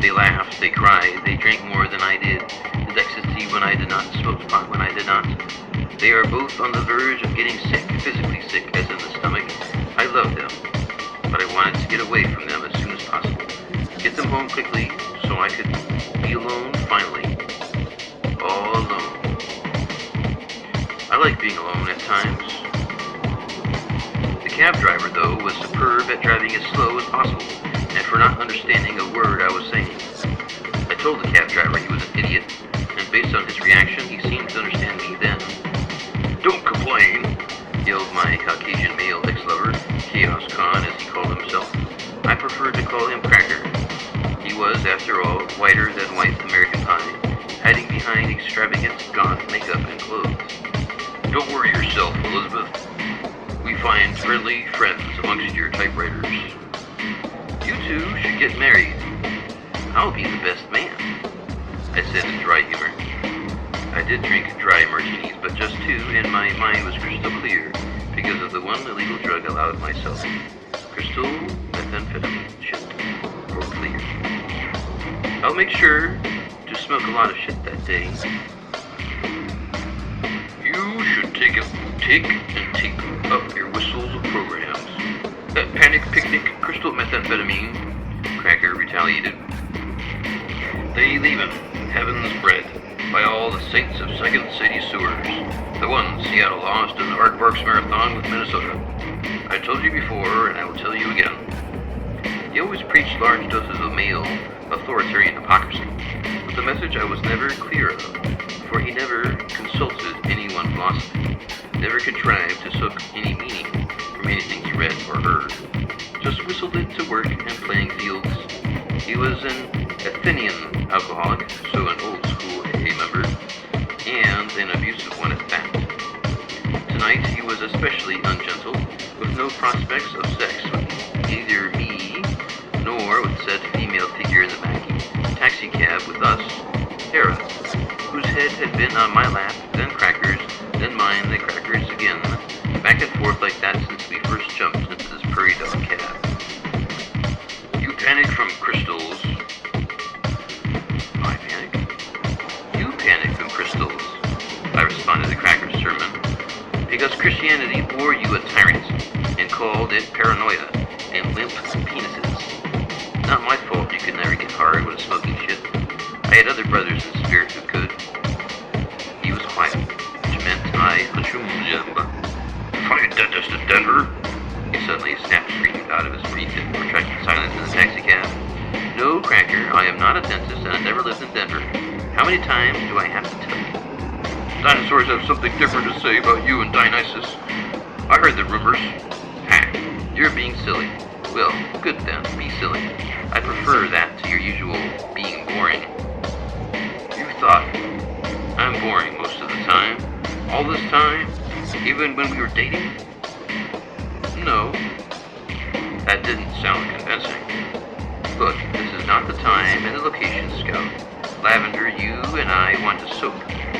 They laughed, they cried, they drank more than I did, did ecstasy when I did not, smoked pot when I did not. They are both on the verge of getting sick, physically sick, as in the stomach. I love them, but I wanted to get away from them as soon as possible. Get them home quickly so I could be alone finally. All alone. I like being alone at times. The cab driver, though, was superb at driving as slow as possible, and for not understanding a word I was saying. I told the cab driver he was an idiot, and based on his reaction, he seemed to understand me then. "Don't complain," yelled my Caucasian male ex-lover, Chaos Khan as he called himself. I preferred to call him Cracker. He was, after all, whiter than white American pie, hiding behind extravagant goth makeup and clothes. "Don't worry yourself, Elizabeth. We find friendly friends amongst your typewriters. You two should get married. I'll be the best man," I said in dry humor. I did drink dry martinis, but just two, and my mind was crystal clear because of the one illegal drug allowed myself. Crystal methamphetamine shit. Or clear. I'll make sure to smoke a lot of shit that day. "You should take and tape up your whistles of programs. That panic picnic crystal methamphetamine," Cracker retaliated. "They leave it, heaven's bread, by all the saints of Second City sewers. The one Seattle lost in the Aardvarks Marathon with Minnesota. I told you before, and I will tell you again." He always preached large doses of male authoritarian hypocrisy, but the message I was never clear of, for he never consulted any one philosophy, never contrived to soak any meaning from anything he read or heard, just whistled it to work and playing fields. He was an Athenian alcoholic, so an old school AA member, and an abusive one at that. Tonight he was especially ungentle, with no prospects of sex with either me nor with said female figure in the taxi cab with us, Hera, whose head had been on my lap, then Cracker's, then mine, then Cracker's again, back and forth like that since we first jumped into this prairie dog cab. "You panic from crystals." I panic? "You panic from crystals," I responded to Cracker's sermon, "because Christianity bore you a tyrant and called it paranoia and limp penises. Not my fault you could never get hard with smoking shit. I had other brothers in spirit who could." He was quiet, which meant I "Find dentist in Denver." He suddenly snapped free out of his brief and protracted silence in the taxi cab. "No, Cracker, I am not a dentist and I never lived in Denver. How many times do I have to tell you?" "Dinosaurs have something different to say about you and Dionysus. I heard the rumors." "Ha, you're being silly. Well, good then, be silly. I prefer that to your usual being boring." "You thought I'm boring most of the time? All this time? Even when we were dating?" "No." That didn't sound convincing. "Look, this is not the time and the location, Scout. Lavender, you and I want to soak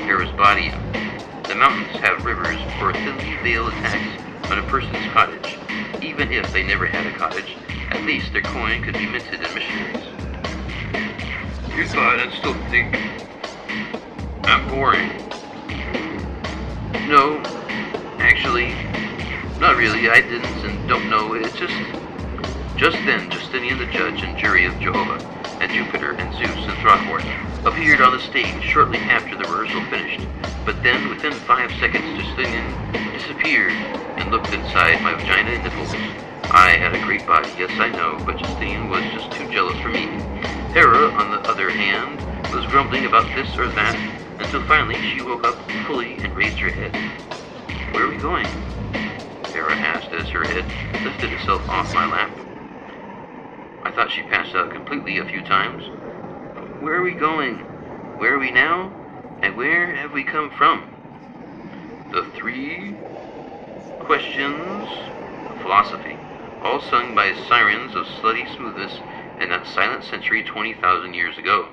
Hera's body in. The mountains have rivers for thinly veiled attacks on a person's cottage. Even if they never had a cottage, at least their coin could be minted in missionaries." "You thought I'd still think I'm boring?" "No, actually, not really. I didn't and don't know. It's just then Justinian the judge and jury of Jehovah, and Jupiter and Zeus and Throckmorton appeared on the stage shortly after the rehearsal finished. But then, within 5 seconds, Justinian disappeared and looked inside my vagina and nipples. I had a great body, yes I know, but Justine was just too jealous for me. Hera, on the other hand, was grumbling about this or that, until finally she woke up fully and raised her head. "Where are we going?" Hera asked as her head lifted itself off my lap. I thought she passed out completely a few times. "Where are we going? Where are we now? And where have we come from?" The 3 questions of philosophy, all sung by sirens of slutty smoothness in that silent century 20,000 years ago.